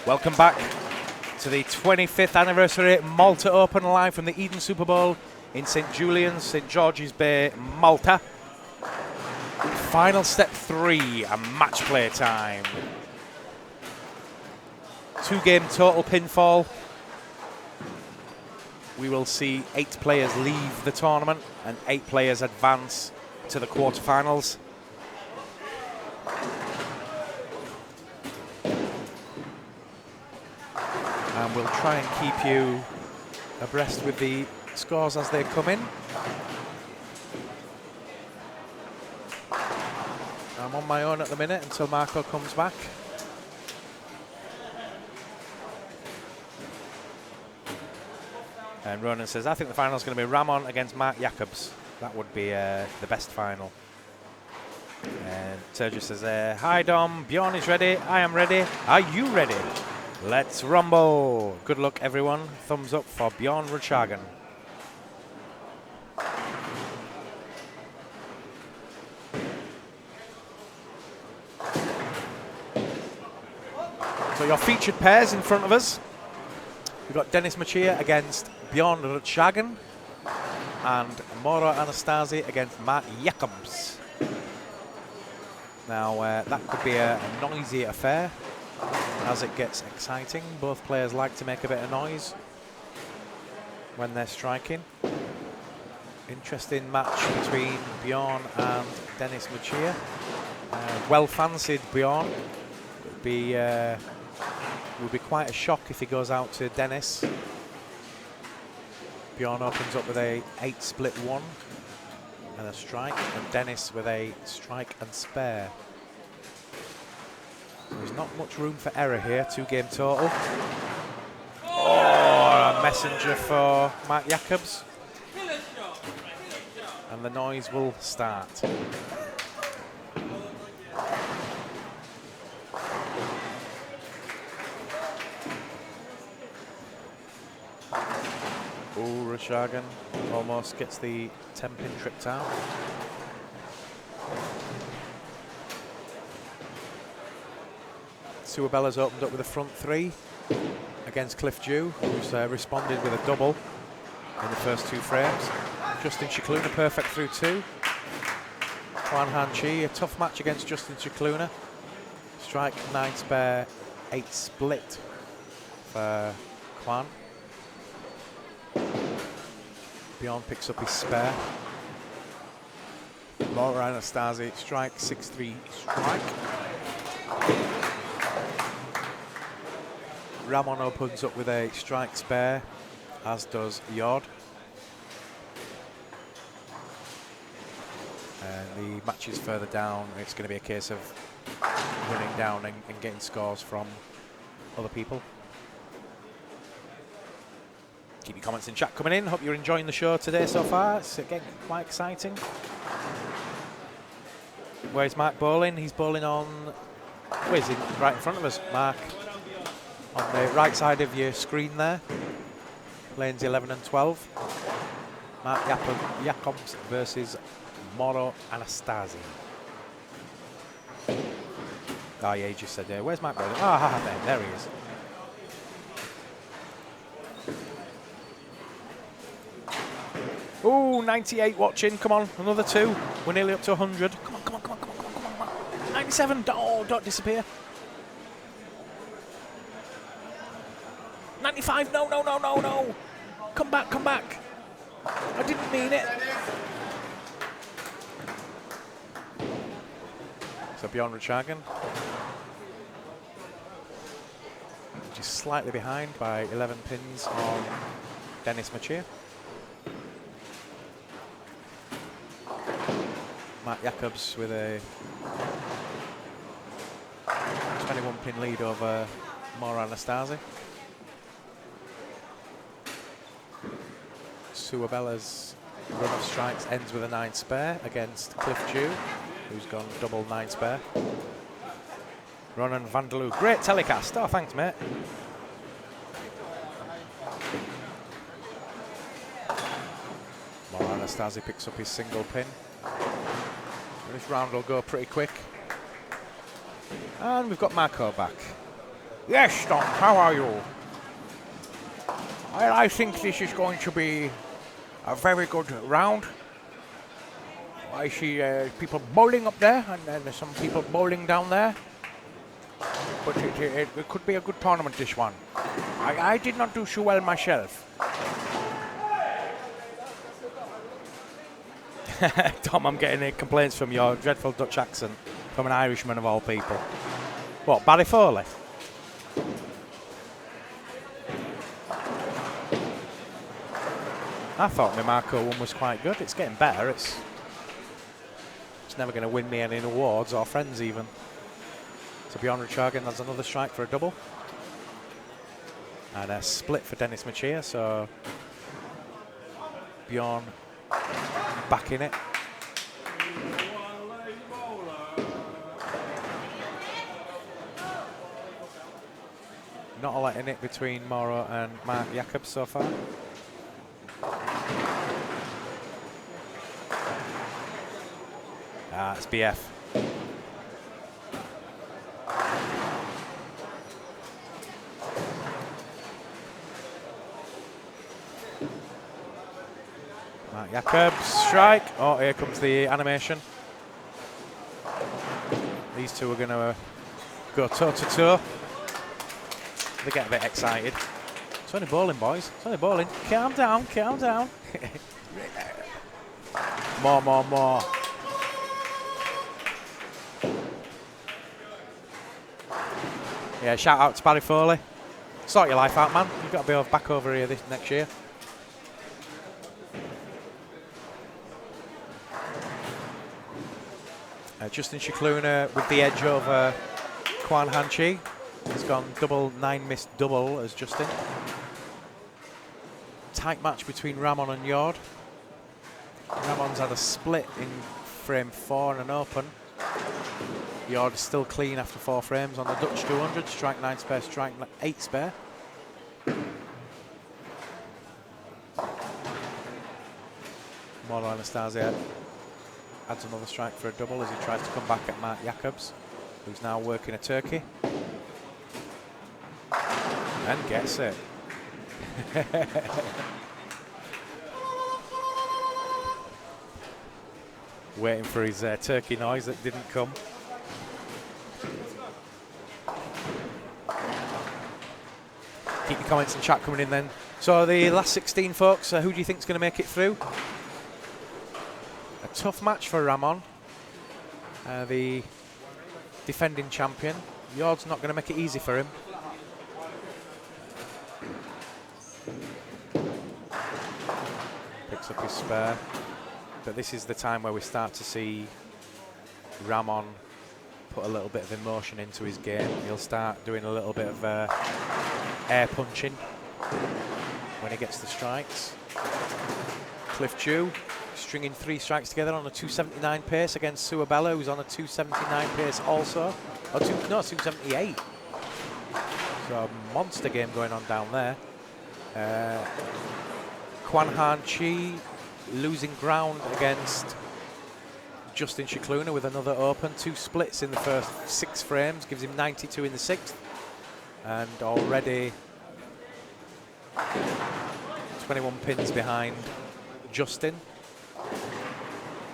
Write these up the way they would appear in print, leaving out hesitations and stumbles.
Welcome back to the 25th anniversary Malta Open, live from the Eden Super Bowl in St. Julian's, St. George's Bay, Malta. Final step 3, a match play time. 2-game total pinfall. We will see 8 players leave the tournament and 8 players advance to the quarterfinals. And we'll try and keep you abreast with the scores as they come in. I'm on my own at the minute until Marco comes back. And Ronan says, I think the final is going to be Ramon against Mark Jacobs. That would be the best final. And Sergio says, hi Dom, Bjorn is ready, I am ready. Are you ready? Let's rumble. Good luck, everyone. Thumbs up for Bjorn Ruchagan. So your featured pairs in front of us. We've got Dennis Machia against Bjorn Ruchagan and Mauro Anastasi against Mark Jacobs. Now, that could be a noisy affair. As it gets exciting, both players like to make a bit of noise when they're striking. Interesting match between Bjorn and Dennis Machia. Well fancied Bjorn. Would be quite a shock if he goes out to Dennis. Bjorn opens up with a 8 split 1 and a strike, and Dennis with a strike and spare. There's not much room for error here, 2-game total. Oh, a messenger for Mark Jacobs. And the noise will start. Oh, Ruchagan almost gets the 10-pin tripped out. Suabella's opened up with a front 3 against Cliff Dew, who's responded with a double in the first 2 frames. Justin Cicluna perfect through 2. Kwan Han Chi, a tough match against Justin Cicluna. Strike 9 spare, 8 split for Kwan. Bjorn picks up his spare. Mauro Anastasi, strike 6-3 strike. Ramon opens up with a strike spare, as does Yod. And the matches further down, it's going to be a case of running down and getting scores from other people. Keep your comments in chat coming in. Hope you're enjoying the show today so far. It's getting quite exciting. Where's Mark bowling? He's bowling on... Where is he? Right in front of us, Mark. On the right side of your screen there. Lanes 11 and 12. Mark Jacobs versus Mauro Anastasi. Oh yeah, he just said, where's Mark bowling? Ah, there he is. Ooh, 98 watching. Come on, another 2. We're nearly up to 100. Come on, come on, come on, come on, come on, come on. 97. Oh, don't disappear. 95. No, no, no, no, no. Come back, come back. I didn't mean it. So Bjorn Ruchagan, just slightly behind by 11 pins on Dennis Machia. Mark Jacobs with a 21 pin lead over Mauro Anastasi. Suabella's run of strikes ends with a 9 spare against Cliff Dew, who's gone double 9 spare. Ronan Vanderloo, great telecast. Oh, thanks, mate. Mauro Anastasi picks up his single pin. And this round will go pretty quick. And we've got Marco back. Yes, Tom, how are you? I think this is going to be a very good round. I see people bowling up there, and then there's some people bowling down there. But it could be a good tournament, this one. I did not do so well myself. Tom, I'm getting complaints from your dreadful Dutch accent, from an Irishman of all people. What, Barry Foley? I thought my Marco one was quite good. It's getting better. It's never going to win me any awards or friends even. So Bjorn Ruchagan has another strike for a double. And a split for Dennis Machia, so Bjorn back in it. Not a lot in it between Mauro and Mark Jacobs so far. It's BF. Mark Jacobs, strike. Oh, here comes the animation. These two are going to go toe-to-toe. They get a bit excited. It's only bowling, boys. It's only bowling. Calm down, calm down. More. Yeah, shout out to Barry Foley. Sort your life out, man. You've got to be back over here this next year. Justin Shikluna with the edge over Kwan Han Chi. He's gone double 9 missed double as Justin. Tight match between Ramon and Yord. Ramon's had a split in frame 4 and an open. Yord is still clean after 4 frames on the Dutch 200. Strike 9 spare, strike 8 spare. Mauro Anastasia adds another strike for a double as he tries to come back at Mark Jacobs, who's now working a turkey. And gets it. Waiting for his turkey noise that didn't come. Keep your comments and chat coming in then. So the last 16 folks, who do you think is going to make it through? A tough match for Ramon, the defending champion. Yord's not going to make it easy for him. Picks up his spare. But this is the time where we start to see Ramon put a little bit of emotion into his game. He'll start doing a little bit of air punching when he gets the strikes. Cliff Dew stringing 3 strikes together on a 279 pace against Suabella, who's on a 279 pace also. Or 278. So a monster game going on down there. Kwan Han Chi losing ground against Justin Shikluna with another open. 2 splits in the first 6 frames, gives him 92 in the 6th. And already 21 pins behind Justin,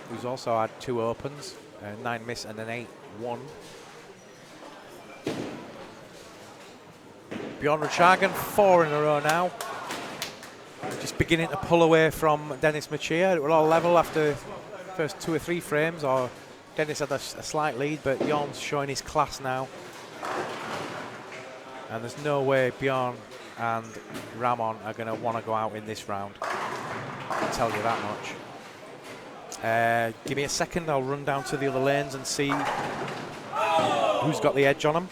who's also had 2 opens, 9 miss and an 8-1. Bjorn Ruchagan, 4 in a row now. Just beginning to pull away from Dennis Machia. It will all level after first 2 or 3 frames, or Dennis had a slight lead, but Bjorn's showing his class now. And there's no way Bjorn and Ramon are going to want to go out in this round. I'll tell you that much. Give me a second, I'll run down to the other lanes and see who's got the edge on them.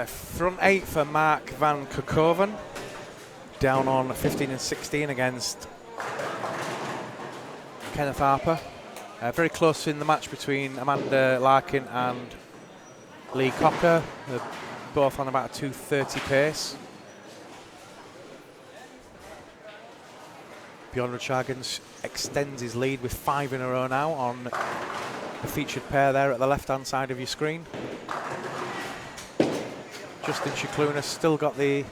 Front 8 for Mark van Kerkhoven, down on 15 and 16 against Kenneth Harper. Very close in the match between Amanda Larkin and Lee Cocker. They're both on about a 2:30 pace. Bjorn Ruchagen extends his lead with 5 in a row now on the featured pair there at the left-hand side of your screen. Justin Chikluna's still got the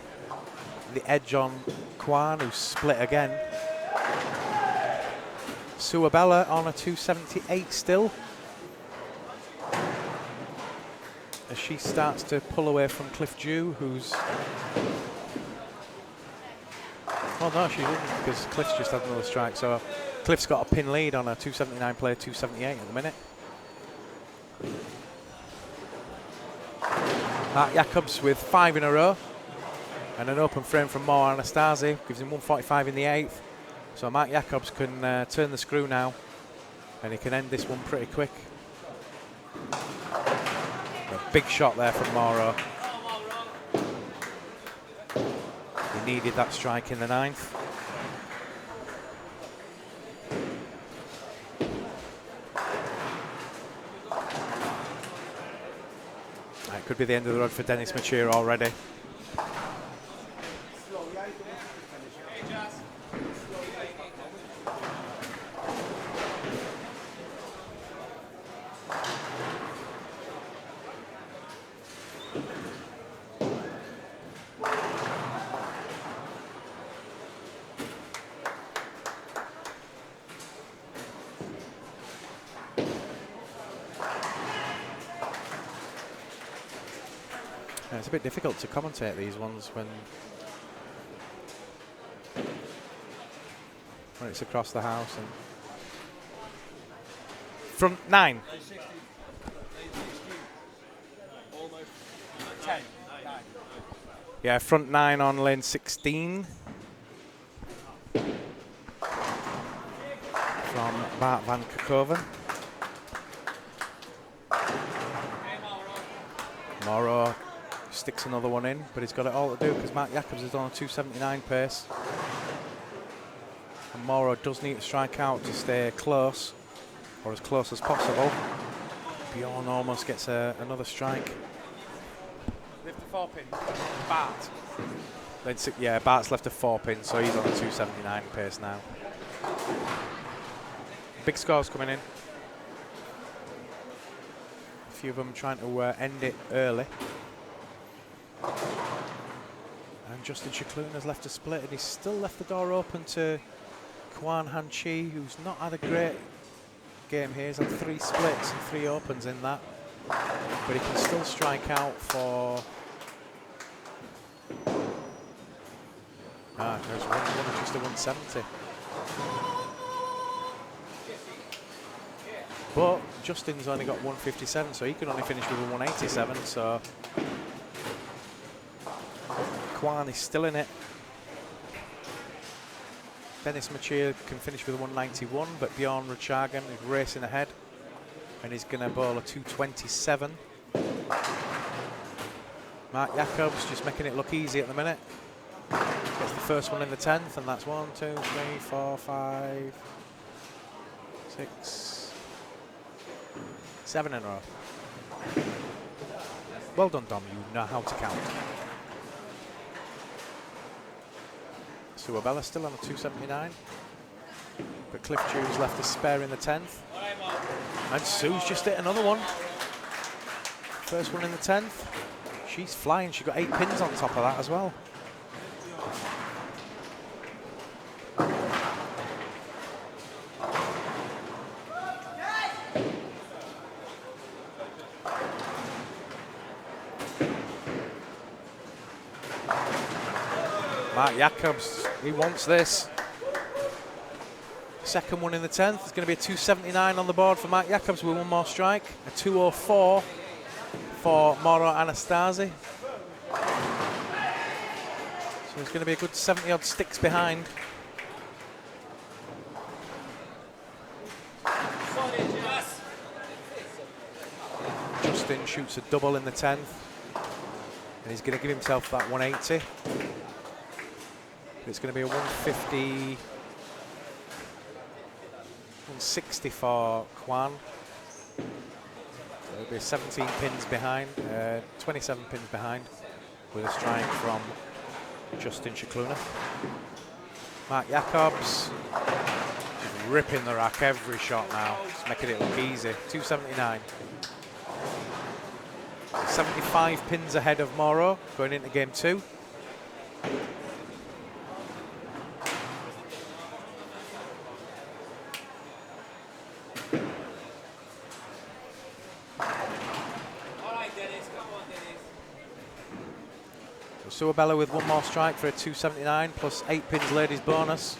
edge on Kwan, who's split again. Suabella on a 278 still, as she starts to pull away from Cliff Dew, who's... Well, no, she didn't, because Cliff's just had another strike. So Cliff's got a pin lead on a 279 player, 278 at the minute. Mark Jacobs with 5 in a row, and an open frame from Mo Anastasi gives him 145 in the 8th. So Mark Jacobs can turn the screw now, and he can end this one pretty quick. A big shot there from Mauro. He needed that strike in the 9th. It could be the end of the road for Dennis Machir already. It's a bit difficult to commentate these ones when it's across the house. And front 9. Yeah, front 9 on lane 16 from Bart van Kerkhoven. Mauro sticks another one in, but he's got it all to do because Mark Jacobs is on a 279 pace. And Mauro does need to strike out to stay close, or as close as possible. Bjorn almost gets another strike. Lift the 4 pin. Bart. Yeah, Bart's left a 4 pin, so he's on a 279 pace now. Big scores coming in. A few of them trying to end it early. And Justin Chikluna's has left a split, and he's still left the door open to Kwan Han Chi, who's not had a great game here. He's had 3 splits and 3 opens in that, but he can still strike out for... there's one just a 170. But Justin's only got 157, so he can only finish with a 187, so Kwan is still in it. Dennis Machir can finish with a 191, but Bjorn Ruchagen is racing ahead, and he's going to bowl a 227. Mark Jacobs just making it look easy at the minute. Gets the first one in the 10th, and that's 1, 2, 3, 4, 5, 6, 7 in a row. Well done, Dom. You know how to count. Suabella still on a 279. But Cliff Dew's left a spare in the 10th. And Sue's just hit another one. First one in the 10th. She's flying. She got 8 pins on top of that as well. Mark Jacobs, he wants this. Second one in the 10th. It's going to be a 279 on the board for Mark Jacobs with one more strike. A 204 for Mauro Anastasi. So it's going to be a good 70 odd sticks behind. Justin shoots a double in the 10th. And he's going to give himself that 180. It's going to be a 150, 160 for Kwan. It'll be 17 pins behind, 27 pins behind, with a strike from Justin Shikluna. Mark Jacobs, just ripping the rack every shot now. Just making it look easy. 279. 75 pins ahead of Mauro going into game 2. Suabella with one more strike for a 279 plus 8 pins ladies bonus.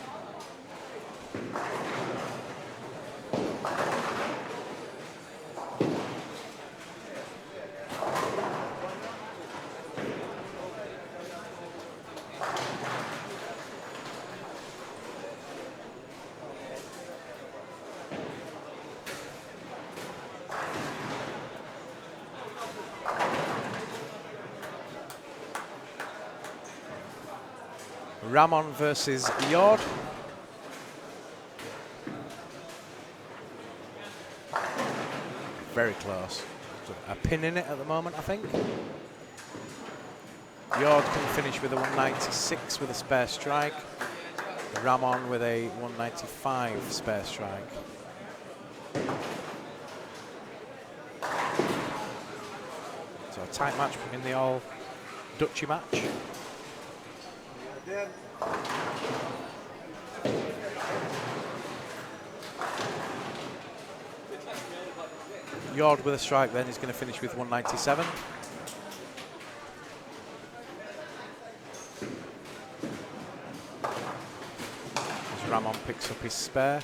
Ramon versus Yord. Very close. A pin in it at the moment, I think. Yord can finish with a 196 with a spare strike. Ramon with a 195 spare strike. So a tight match in the all Dutchy match. Yord with a strike then is going to finish with 197. As Ramon picks up his spare.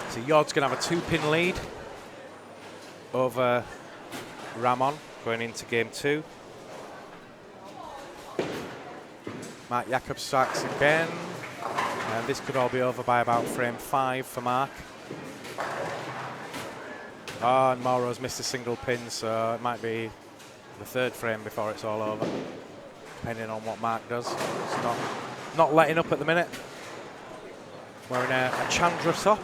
So Yord's going to have a 2-pin lead over Ramon going into game 2. Mark Jacobs strikes again, and this could all be over by about frame 5 for Mark. Oh, and Mauro's missed a single pin, so it might be the 3rd frame before it's all over, depending on what Mark does. It's not letting up at the minute. Wearing a Chandra top.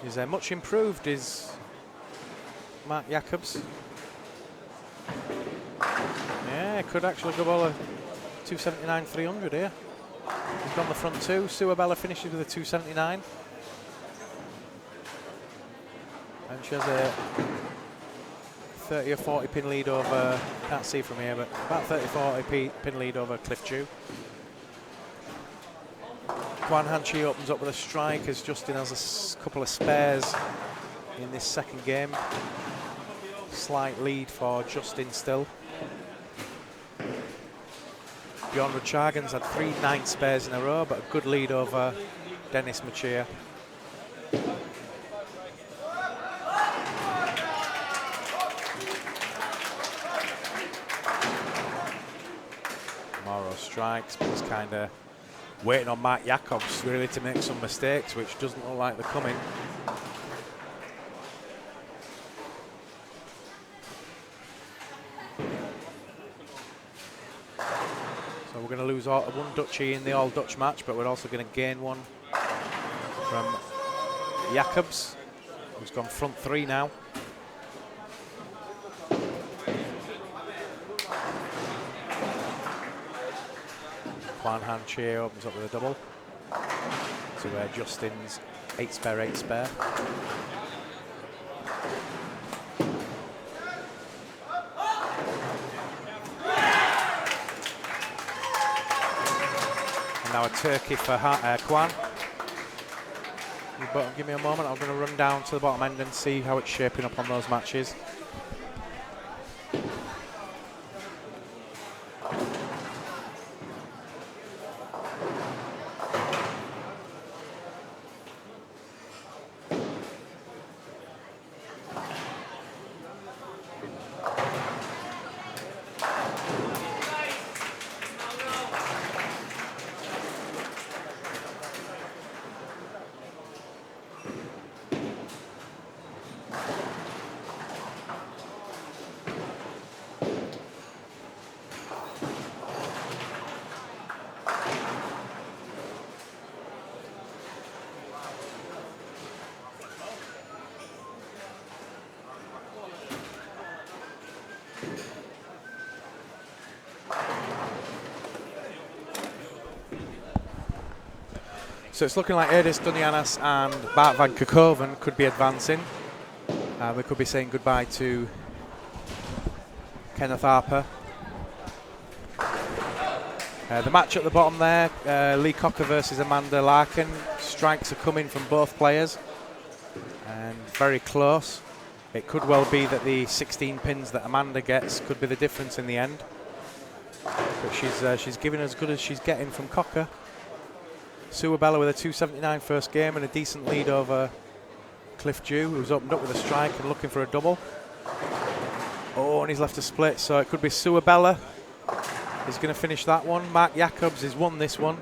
Is much improved, is Mark Jacobs. Yeah, could actually go all a 279 300 here. He's gone the front 2. Suabella finishes with a 279. And she has a 30 or 40 pin lead over, can't see from here, but about 30 40 pin lead over Cliff Dew. Kwan Hanchi opens up with a strike as Justin has a couple of spares in this second game. Slight lead for Justin still. Bjorn Ruchagan's had 3 9 spares in a row, but a good lead over Dennis Machia. Mauro strikes, but he's kind of waiting on Mark Jacobs really to make some mistakes, which doesn't look like they're coming. So we're going to lose one Dutchie in the all-Dutch match, but we're also going to gain one from Jacobs, who's gone front 3 now. Kwan Han Che opens up with a double to Justin's 8-spare, 8-spare. And now a turkey for Kwan. Give me a moment, I'm going to run down to the bottom end and see how it's shaping up on those matches. So it's looking like Erdis Dunyanas and Bart van Kerkhoven could be advancing. We could be saying goodbye to Kenneth Harper. The match at the bottom there, Lee Cocker versus Amanda Larkin. Strikes are coming from both players and very close. It could well be that the 16 pins that Amanda gets could be the difference in the end. But she's giving as good as she's getting from Cocker. Sue Abella with a 279 first game and a decent lead over Cliff Dew, who's opened up with a strike and looking for a double. Oh, and he's left a split, so it could be Sue Abella. He's going to finish that one. Mark Jacobs has won this one.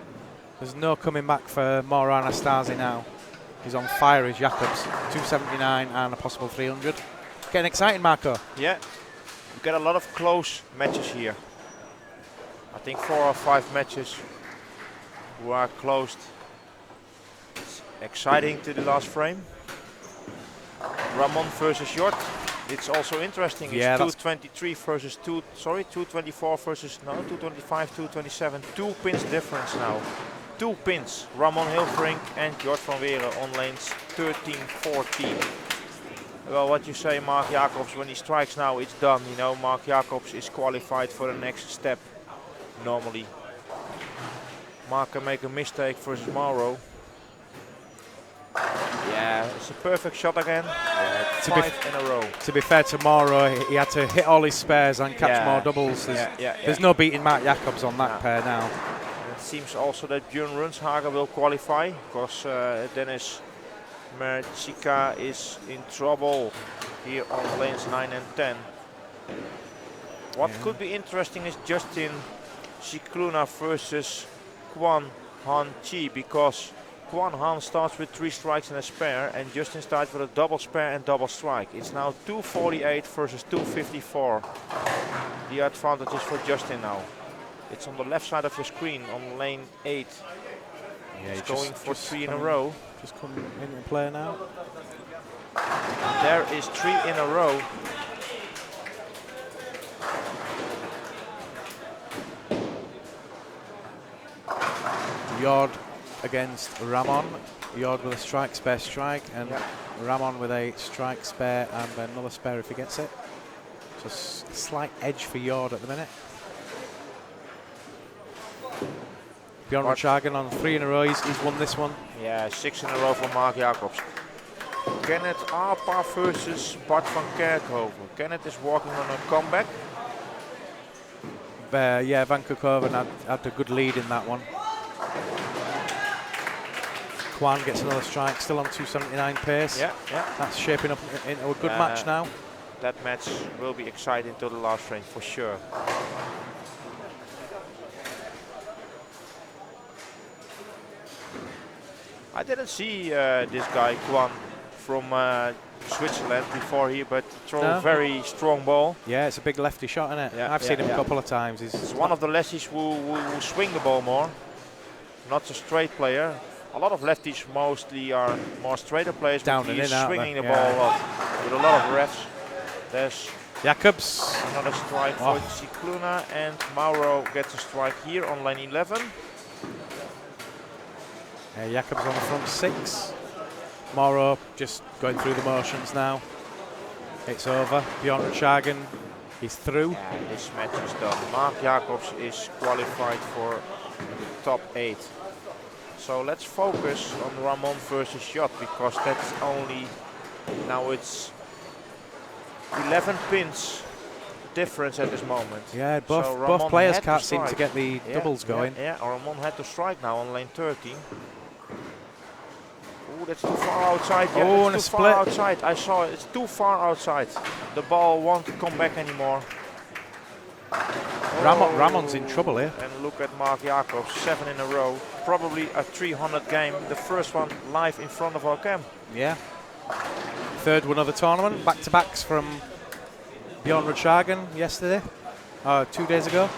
There's no coming back for Mauro Anastasi now. He's on fire, is Jacobs. 279 and a possible 300. Getting exciting, Marco. Yeah, we get a lot of close matches here. I think 4 or 5 matches who are closed. It's exciting to the last frame. Ramon versus Jort. It's also interesting. It's 223 versus 224 versus 225, 227. 2 pins difference now. 2 pins. Ramon Hilfrink and Jort van Weeren on lanes 13, 14. Well, what you say, Mark Jacobs, when he strikes now, it's done. You know, Mark Jacobs is qualified for the next step normally. Mark can make a mistake versus Mauro. Yeah, it's a perfect shot again. Yeah, 5 in a row. To be fair to Mauro, he had to hit all his spares and catch more doubles. There's no beating Mark Jacobs on that pair now. It seems also that Björn Runshagen will qualify, because Dennis Merchika is in trouble here on lanes 9 and 10. What could be interesting is Justin Cicluna versus Kwan Han Chi, because Kwan Han starts with 3 strikes and a spare, and Justin starts with a double spare and double strike. It's now 248 versus 254. The advantage is for Justin now. It's on the left side of your screen on lane 8. Yeah, he's going for 3 in a row. Just come into play now. There is 3 in a row. Jord against Ramon. Jord with a strike, spare strike, and Ramon with a strike, spare, and another spare if he gets it. So a slight edge for Jord at the minute. Björn Runshagen on 3 in a row. He's won this one. Yeah, 6 in a row for Mark Jacobs. Kenneth Arpa versus Bart van Kerkhoven. Kenneth is working on a comeback. Yeah, Van Kerkhoven had a good lead in that one. Kwan gets another strike, still on 279 pace. Yeah. That's shaping up into a good match now. That match will be exciting to the last frame for sure. I didn't see this guy Kwan from Switzerland before here, but throw a very strong ball. Yeah, it's a big lefty shot, isn't it? Yeah, I've seen him a couple of times. It's one of the lefties who swing the ball more, not a straight player. A lot of lefties mostly are more straighter players, down but and he's in, swinging the ball a lot with a lot of refs. There's Jacobs. another strike for Cicluna, and Mauro gets a strike here on lane 11. Jacobs on the front 6. Mauro just going through the motions now. It's over. Bjorn Chagan, he's through. Yeah, this match is done. Mark Jacobs is qualified for the top 8. So let's focus on Ramon versus Jot, because that's only, now it's 11 pins difference at this moment. Yeah, So both players had can't seem to get the doubles going. Yeah, Ramon had to strike now on lane 13. Oh, that's too far outside. Yeah, Oh, and that's a too far split. outside. I saw it. It's too far outside. The ball won't come back anymore. Ramon's in trouble here. And look at Mark Jacobs, 7 in a row. Probably a 300 game. The first one live in front of our cam. Yeah. Third one of the tournament. Back-to-backs from Bjorn Chagan yesterday. 2 days ago.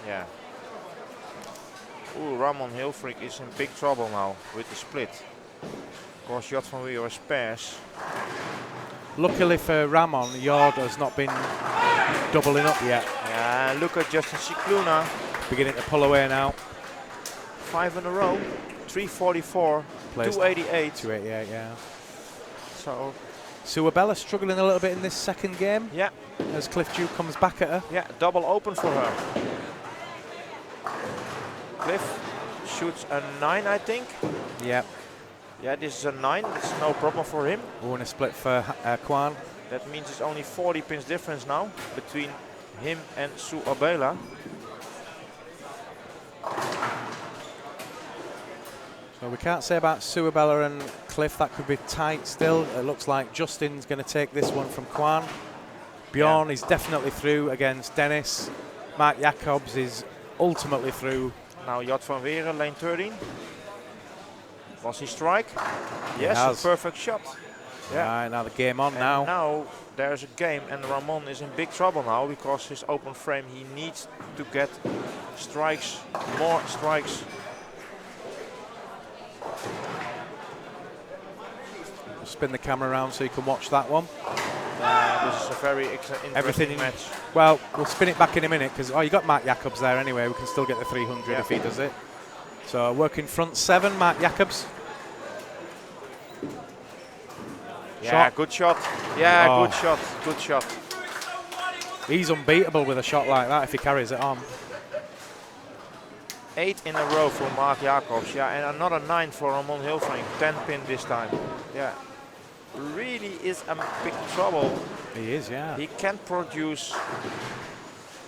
Yeah. Ooh, Ramon Hilfrich is in big trouble now with the split. Of course, Jot van Weer is pairs. Luckily for Ramon, Jord has not been doubling up yet. Yeah, look at Justin Cicluna. Beginning to pull away now. 5 in a row. 344. Plays 288. 288, yeah. So, Suabella struggling a little bit in this second game. yeah. As Cliff Dew comes back at her. Yeah, double open for her. Cliff shoots a 9, I think. Yeah. Yeah, this is a 9. It's no problem for him. Oh, and a split for Kwan. That means it's only 40 pins difference now between him and Suabella. So we can't say about Suabella and Cliff. That could be tight still. It looks like Justin's going to take this one from Kwan. Bjorn is definitely through against Dennis. Mark Jacobs is ultimately through. Now Jot van Weer, lane 13. Was he strike? Yes, a perfect shot. Yeah. Right, now the game on and now. Now there's a game, and Ramon is in big trouble now because his open frame, he needs to get strikes, more strikes. Spin the camera around so you can watch that one. This is a very interesting match. Well, we'll spin it back in a minute because you got Mark Jacobs there anyway. We can still get the 300 if he does it. So working front 7, Mark Jacobs. Yeah, good shot. Yeah, good shot. Good shot. He's unbeatable with a shot like that if he carries it on. 8 in a row for Mark Jacobs. Yeah, and another 9 for Ramon Hilfrich. 10 pin this time. Yeah. Really is in big trouble. He is, yeah. He can't produce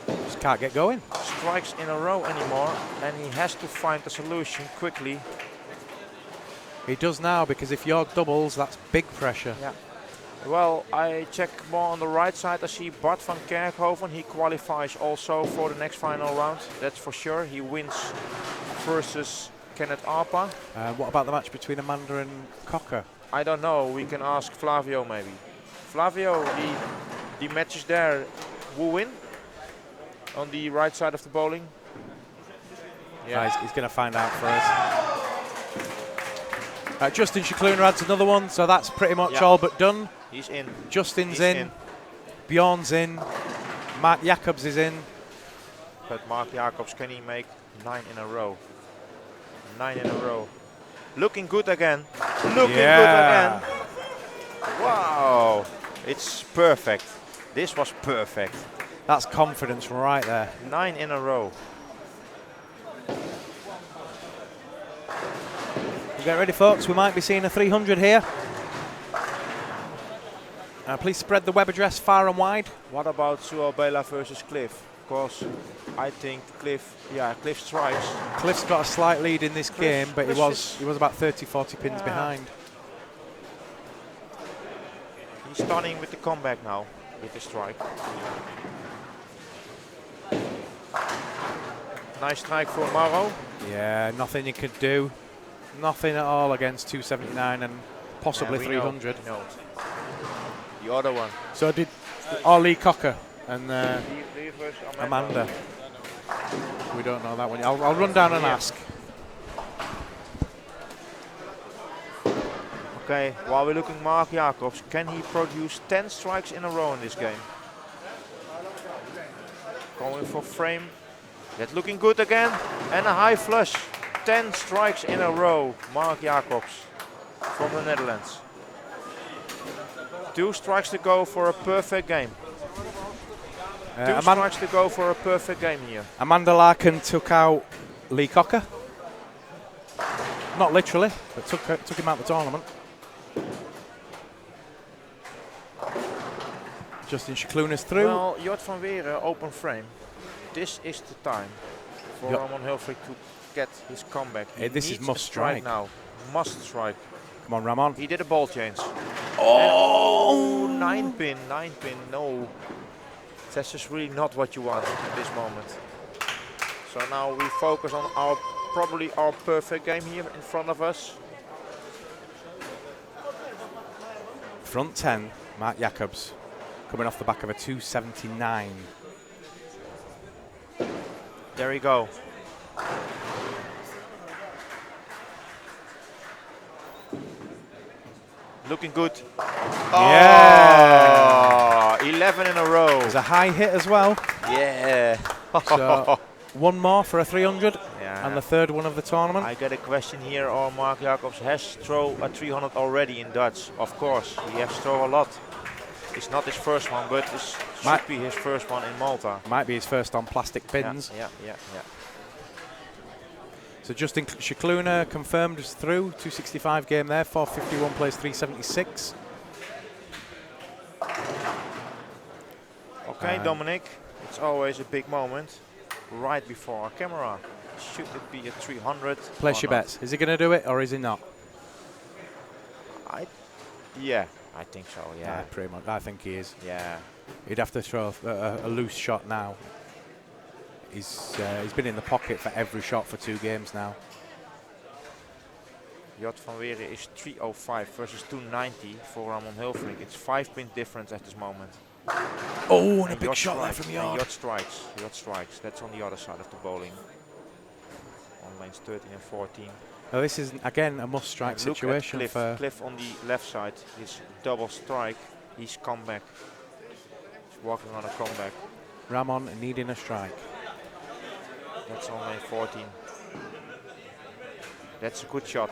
just can't get going. Strikes in a row anymore, and he has to find a solution quickly. He does now, because if you're doubles, that's big pressure. Yeah. Well, I check more on the right side. I see Bart van Kerkhoven. He qualifies also for the next final round. That's for sure. He wins versus Kenneth Arpa. What about the match between Amanda and Cocker? I don't know. We can ask Flavio maybe. Flavio, the matches there, who win? On the right side of the bowling? Yeah, he's going to find out for us. Justin Cicluna adds another one, so that's pretty much all but done. He's in. Justin's in. Bjorn's in. Mark Jacobs is in. But Mark Jacobs, can he make 9 in a row? 9 in a row. Looking good again. Looking good again. Wow. It's perfect. This was perfect. That's confidence right there. 9 in a row. Get ready, folks. We might be seeing a 300 here. Please spread the web address far and wide. What about Suabella versus Cliff? Of course, I think Cliff strikes. Cliff's got a slight lead in this game, but he was about 30-40 pins behind. He's stunning with the comeback now, with the strike. Nice strike for Mauro. Yeah, nothing you could do. Nothing at all against 279 and possibly Yeah, we know, 300. we know. The other one. So did Lee Cocker and Amanda. We don't know that one. I'll run down and ask. Okay, while we're looking, Mark Jacobs, can he produce 10 strikes in a row in this game? Going for frame. That's looking good again. And a high flush. 10 strikes in a row. Mark Jacobs from the Netherlands. 2 strikes to go for a perfect game. 2 strikes to go for a perfect game here. Amanda Larkin took out Lee Cocker. Not literally, but took him out of the tournament. Justin Schikluna's through. Well, Jort van Weeren, open frame. This is the time for Ramon Hilfrich to get his comeback. This is must strike now. Must strike. Come on, Ramon. He did a ball change. Oh! 9 pin, no. That's just really not what you want at this moment. So now we focus on probably our perfect game here in front of us. Front 10, Mark Jacobs, coming off the back of a 279. There we go. Looking good. Yeah. 11 in a row. There's a high hit as well. Yeah. So one more for a 300 Yeah. and the third one of the tournament. I get a question here. Or Mark Jacobs has thrown a 300 already in Dutch. Of course, he has thrown a lot. It's not his first one, but this should be his first one in Malta. Might be his first on plastic pins. Yeah. So Justin Shikluna confirmed through, 265 game there, 451 plays 376. Okay, Dominic, it's always a big moment right before our camera. Should it be a 300? Place your bets. Is he going to do it or is he not? Yeah, I think so, yeah. Pretty much. I think he is. Yeah. He'd have to throw a loose shot now. He's been in the pocket for every shot for 2 games now. Jort van Weeren is 305 versus 290 for Ramon Hilfrich. It's 5 pin difference at this moment. Oh, and a big shot there from Jort. Jort strikes. That's on the other side of the bowling. On lanes 13 and 14. Now this is again a must-strike situation for Cliff on the left side. His double strike. He's come back. He's walking on a comeback. Ramon needing a strike. That's on lane 14. That's a good shot.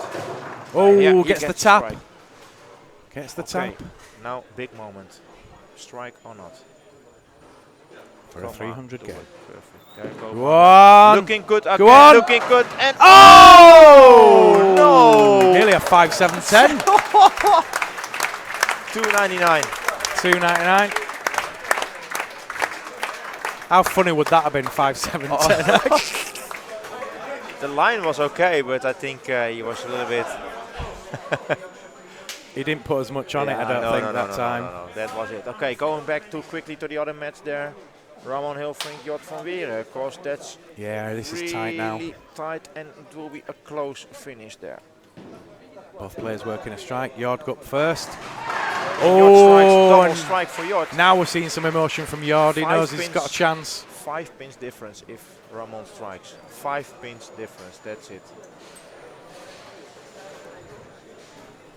Oh, yeah, gets the tap. Strike. Gets the tap. Now, big moment. Strike or not? For a 300 game. Perfect. There you go. Go on. Looking good again. Go on. Looking good. And oh! No! Nearly a 5-7-10. 299. 299. How funny would that have been, 5-7-10? The line was okay, but I think he was a little bit... He didn't put as much on it, I don't think, that time. No, that was it. Okay, going back quickly to the other match there. Ramon Hilfrich, Jort van Weeren. Of course, that's this is tight now. really tight, and it will be a close finish there. Both players working a strike. Jord up first. Double strike for Jort. Now we're seeing some emotion from Jord. He knows he's got a chance. 5 pins difference if Ramon strikes. 5 pins difference, that's it.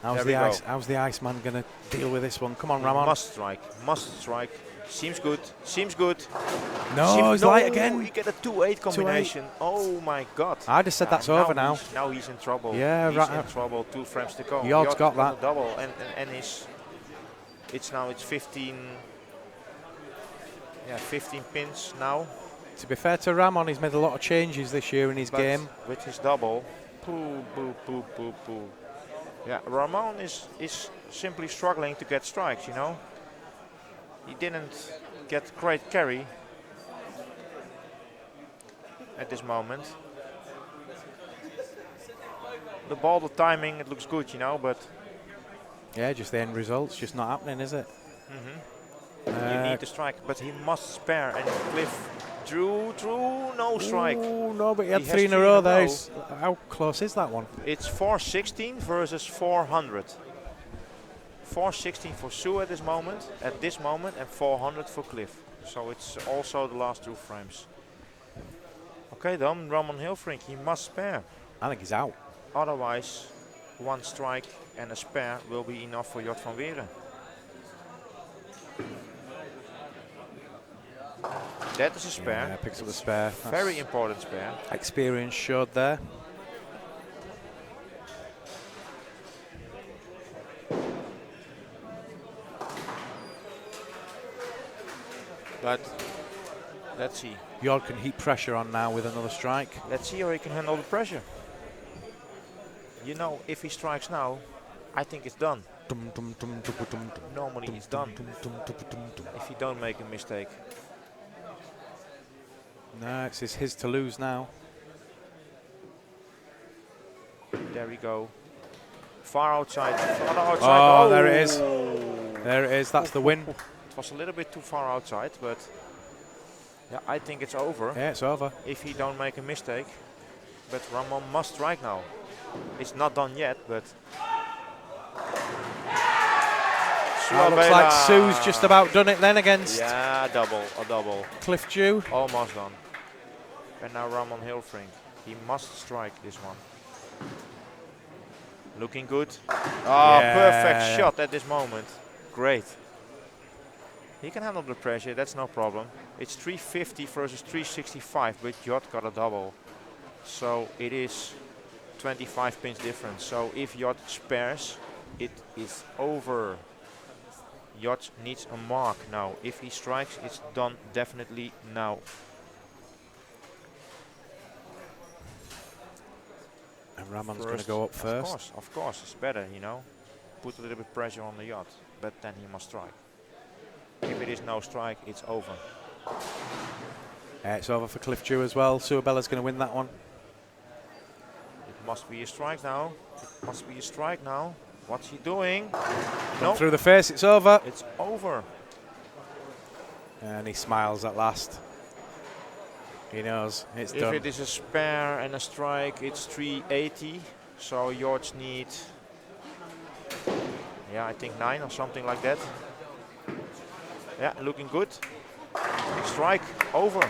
How's the Iceman going to deal with this one? Come on, Ramon. Must strike. Seems good. No, he's light again. You get a 2-8 combination. 2-8. Oh my God. I just said that's over now. Now he's in trouble. Yeah, he's in trouble. 2 frames to go. Jord's got that. Double and it's 15. Yeah, 15 pins now. To be fair to Ramon, he's made a lot of changes this year in his game. With his double, poo. Yeah, Ramon is simply struggling to get strikes, you know. He didn't get great carry at this moment. The ball, the timing, it looks good, you know, but... Yeah, just the end result's just not happening, is it? You need to strike, but he must spare, and Cliff Drew, no strike. Ooh, no, but he had He has three in a three in row a there. row. How close is that one? It's 416 versus 400. 416 for Sue at this moment, and 400 for Cliff. So it's also the last 2 frames. Okay, then Ramon Hilfrink, he must spare. I think he's out. Otherwise, 1 strike and a spare will be enough for Jort van Weeren. That is a spare. Yeah, picks up the spare. Very important spare. Experience showed there. But let's see. Jord can heap pressure on now with another strike. Let's see how he can handle the pressure. You know, if he strikes now, I think it's done. Normally it's done. If you don't make a mistake. No, it's his to lose now. There we go. Far outside. Far outside. Oh, there it is. There it is. That's the win. It was a little bit too far outside, but yeah, I think it's over. Yeah, it's over. If he don't make a mistake. But Ramon must strike now. It's not done yet, but Looks like Sue's just about done it then against a double. Cliff Dew. Almost done. And now Ramon Hilfrink. He must strike this one. Looking good. Oh, Yeah. perfect shot at this moment. Great. He can handle the pressure, that's no problem. It's 350 versus 365, but Jort got a double. So it is 25 pins difference. So if Jort spares, it is over. Jort needs a mark now. If he strikes, it's done definitely now. And Ramon's going to go up first. Of course, it's better, you know. Put a little bit pressure on the yacht, but then he must strike. If it is no strike, it's over. It's over for Cliff Dew as well. Suabella's going to win that one. It must be a strike now. It must be a strike now. What's he doing? No. Through the face, it's over. It's over. And he smiles at last. He knows it's done. If it is a spare and a strike, it's 380. So Jorts need, yeah, I think 9 or something like that. Yeah, looking good. Strike over.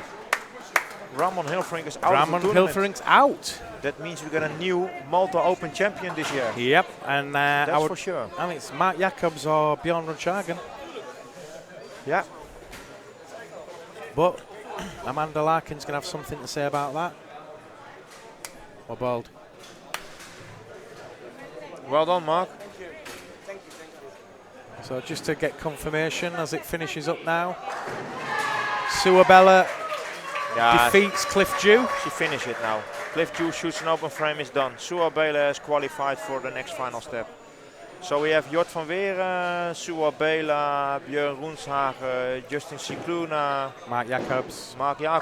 Ramon Hilfrink is out Ramon of the tournament. Hilfrink's out. That means we got a new Malta Open champion this year. Yep, and that's for sure. I think it's Mark Jacobs or Bjorn Rundhagen. Yeah. But Amanda Larkin's going to have something to say about that. Or Bold. Well done, Mark. So just to get confirmation as it finishes up now. Suabella defeats Cliff Dew. She finished it now. Cliff Dew shoots an open frame, is done. Suabella is qualified for the next final step. So we have Jort van Weeren, Suabella, Björn Roenshagen, Justin Cicluna, Mark Jacobs, Bart van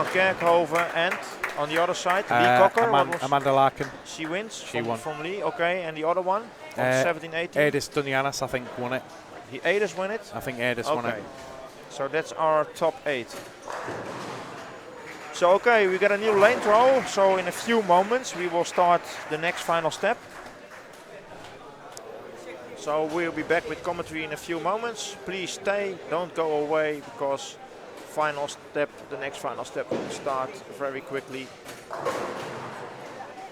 Kerkhoven, and on the other side, Lee Cocker. Amanda Larkin. She wins She won. from Lee, okay. And the other one, from 17-18? Edis Dunyanas, I think, won it. The Edis win it? I think Edis won it. So that's our top 8. So okay, we got a new lane throw. So in a few moments we will start the next final step. So we'll be back with commentary in a few moments. Please stay, don't go away, because the next final step will start very quickly.